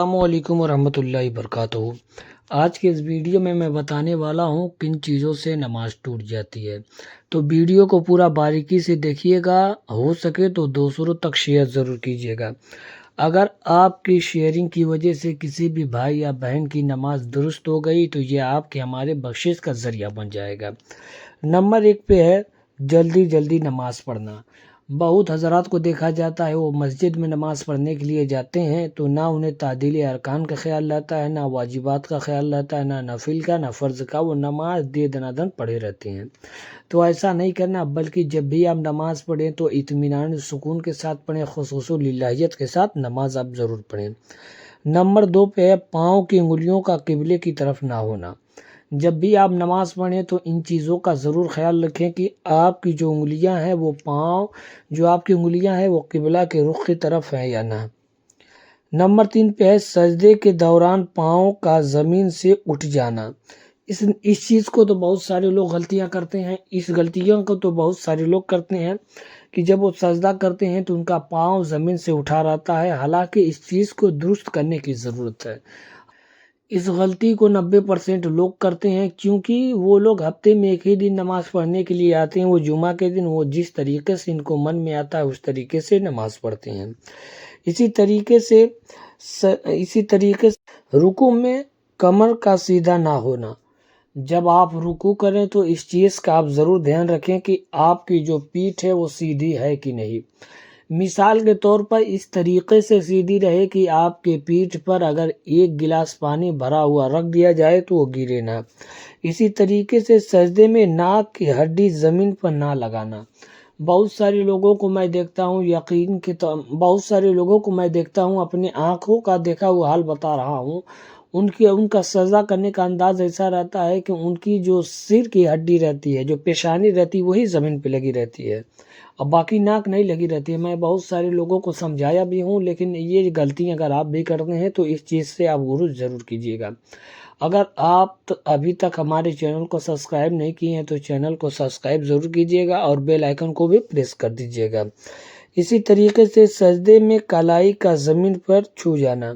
السلام علیکم ورحمۃ اللہ وبرکاتہ۔ آج کے اس ویڈیو میں بتانے والا ہوں کن چیزوں سے نماز ٹوٹ جاتی ہے، تو ویڈیو کو پورا باریکی سے دیکھیے گا، ہو سکے تو دوسروں تک شیئر ضرور کیجیے گا۔ اگر آپ کی شیئرنگ کی وجہ سے کسی بھی بھائی یا بہن کی نماز درست ہو گئی تو یہ آپ کے ہمارے بخشش کا ذریعہ بن جائے گا۔ نمبر 1 پہ ہے جلدی نماز پڑھنا۔ بہت حضرات کو دیکھا جاتا ہے وہ مسجد میں نماز پڑھنے کے لیے جاتے ہیں تو نہ انہیں تعدیل ارکان کا خیال رہتا ہے، نہ واجبات کا خیال رہتا ہے، نہ نفل کا، نہ فرض کا، وہ نماز دے دنادن پڑھے رہتے ہیں۔ تو ایسا نہیں کرنا، بلکہ جب بھی آپ نماز پڑھیں تو اطمینان سکون کے ساتھ پڑھیں، خصوص و للہیت کے ساتھ نماز آپ ضرور پڑھیں۔ نمبر 2 پہ ہے پاؤں کی انگلیوں کا قبلے کی طرف نہ ہونا۔ جب بھی آپ نماز پڑھیں تو ان چیزوں کا ضرور خیال رکھیں کہ آپ کی جو انگلیاں ہیں وہ آپ کی انگلیاں ہیں وہ قبلہ کے رخ کی طرف ہیں یا نہ۔ نمبر 3 پہ ہے سجدے کے دوران پاؤں کا زمین سے اٹھ جانا۔ اس چیز کو تو بہت سارے لوگ غلطیاں کرتے ہیں، اس غلطیوں کو تو بہت سارے لوگ کرتے ہیں کہ جب وہ سجدہ کرتے ہیں تو ان کا پاؤں زمین سے اٹھا رہتا ہے، حالانکہ اس چیز کو درست کرنے کی ضرورت ہے۔ اس غلطی کو 90% لوگ کرتے ہیں، کیونکہ وہ لوگ ہفتے میں ایک ہی دن نماز پڑھنے کے لیے آتے ہیں، وہ جمعہ کے دن وہ جس طریقے سے ان کو من میں آتا ہے اس طریقے سے نماز پڑھتے ہیں۔ اسی طریقے سے رکوع میں کمر کا سیدھا نہ ہونا۔ جب آپ رکوع کریں تو اس چیز کا آپ ضرور دھیان رکھیں کہ آپ کی جو پیٹھ ہے وہ سیدھی ہے کہ نہیں۔ مثال کے طور پر اس طریقے سے سیدھی رہے کہ آپ کے پیٹھ پر اگر 1 گلاس پانی بھرا ہوا رکھ دیا جائے تو وہ گرے نہ۔ اسی طریقے سے سجدے میں ناک کی ہڈی زمین پر نہ لگانا۔ بہت سارے لوگوں کو میں دیکھتا ہوں اپنی آنکھوں کا دیکھا ہوا حال بتا رہا ہوں، ان کا سجدہ کرنے کا انداز ایسا رہتا ہے کہ ان کی جو سر کی ہڈی رہتی ہے، جو پیشانی رہتی ہے، وہی زمین پہ لگی رہتی ہے اور باقی ناک نہیں لگی رہتی ہے۔ میں بہت سارے لوگوں کو سمجھایا بھی ہوں، لیکن یہ غلطی اگر آپ بھی کرتے ہیں تو اس چیز سے آپ غرض ضرور کیجیے گا۔ اگر آپ ابھی تک ہمارے چینل کو سبسکرائب نہیں کیے ہیں تو چینل کو سبسکرائب ضرور کیجیے گا اور بیل آئیکن کو بھی پریس کر دیجیے گا۔ اسی طریقے سے سجدے میں کلائی کا زمین پر چھو جانا،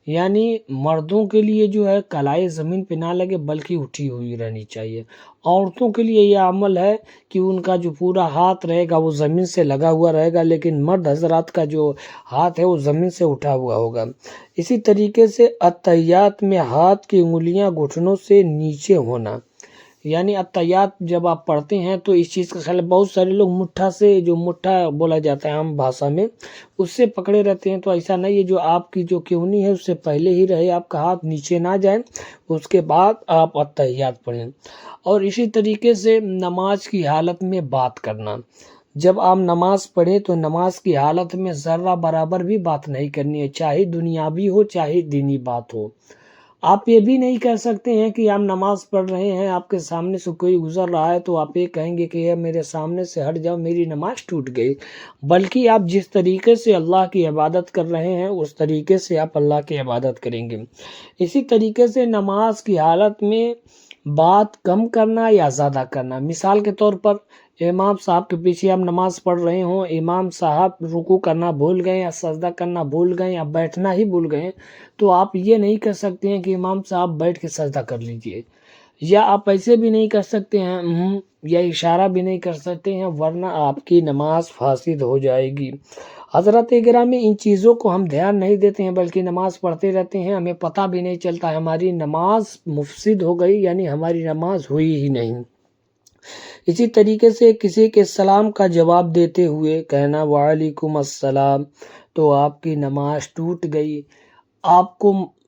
یعنی مردوں کے لیے جو ہے کلائی زمین پہ نہ لگے بلکہ اٹھی ہوئی رہنی چاہیے۔ عورتوں کے لیے یہ عمل ہے کہ ان کا جو پورا ہاتھ رہے گا وہ زمین سے لگا ہوا رہے گا، لیکن مرد حضرات کا جو ہاتھ ہے وہ زمین سے اٹھا ہوا ہوگا۔ اسی طریقے سے اتحیات میں ہاتھ کی انگلیاں گھٹنوں سے نیچے ہونا، یعنی اتحیات جب آپ پڑھتے ہیں تو اس چیز کا خیال، بہت سارے لوگ مٹھا بولا جاتا ہے عام بھاشا میں، اس سے پکڑے رہتے ہیں، تو ایسا نہیں ہے۔ جو آپ کی جو کیونی ہے اس سے پہلے ہی رہے، آپ کا ہاتھ نیچے نہ جائے، اس کے بعد آپ اتحیات پڑھیں۔ اور اسی طریقے سے نماز کی حالت میں بات کرنا۔ جب آپ نماز پڑھیں تو نماز کی حالت میں ذرہ برابر بھی بات نہیں کرنی ہے، چاہے دنیاوی ہو چاہے دینی بات ہو۔ آپ یہ بھی نہیں کہہ سکتے ہیں کہ آپ نماز پڑھ رہے ہیں، آپ کے سامنے سے کوئی گزر رہا ہے تو آپ یہ کہیں گے کہ یہ میرے سامنے سے ہٹ جاؤ، میری نماز ٹوٹ گئی۔ بلکہ آپ جس طریقے سے اللہ کی عبادت کر رہے ہیں اس طریقے سے آپ اللہ کی عبادت کریں گے۔ اسی طریقے سے نماز کی حالت میں بات کم کرنا یا زیادہ کرنا۔ مثال کے طور پر امام صاحب کے پیچھے آپ نماز پڑھ رہے ہوں، امام صاحب رکوع کرنا بھول گئے یا سجدہ کرنا بھول گئے یا بیٹھنا ہی بھول گئے، تو آپ یہ نہیں کہہ سکتے ہیں کہ امام صاحب بیٹھ کے سجدہ کر لیجئے، یا آپ ایسے بھی نہیں کر سکتے ہیں یا اشارہ بھی نہیں کر سکتے ہیں، ورنہ آپ کی نماز فاسد ہو جائے گی۔ حضرات گرامی، ان چیزوں کو ہم دھیان نہیں دیتے ہیں بلکہ نماز پڑھتے رہتے ہیں، ہمیں پتہ بھی نہیں چلتا ہماری نماز مفسد ہو گئی، یعنی ہماری نماز ہوئی ہی نہیں۔ اسی طریقے سے کسی کے سلام کا جواب دیتے ہوئے کہنا وعلیکم السلام، تو آپ کی نماز ٹوٹ گئی۔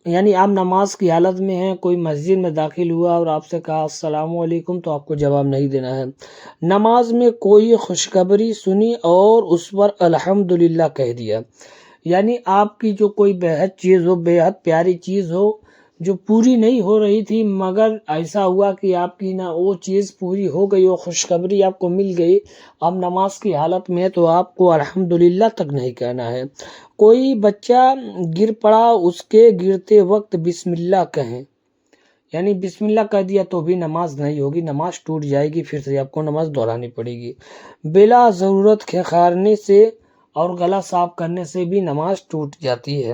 یعنی آپ نماز کی حالت میں ہیں، کوئی مسجد میں داخل ہوا اور آپ سے کہا السلام علیکم، تو آپ کو جواب نہیں دینا ہے۔ نماز میں کوئی خوشخبری سنی اور اس پر الحمدللہ کہہ دیا، یعنی آپ کی جو کوئی بےحد پیاری چیز ہو جو پوری نہیں ہو رہی تھی، مگر ایسا ہوا کہ آپ کی وہ چیز پوری ہو گئی، وہ خوشخبری آپ کو مل گئی، آپ نماز کی حالت میں ہے تو آپ کو الحمدللہ تک نہیں کہنا ہے۔ کوئی بچہ گر پڑا، اس کے گرتے وقت بسم اللہ کہیں، یعنی بسم اللہ کہہ دیا تو بھی نماز نہیں ہوگی، نماز ٹوٹ جائے گی، پھر سے آپ کو نماز دہرانی پڑے گی۔ بلا ضرورت کھنکھارنے سے اور گلا صاف کرنے سے بھی نماز ٹوٹ جاتی ہے۔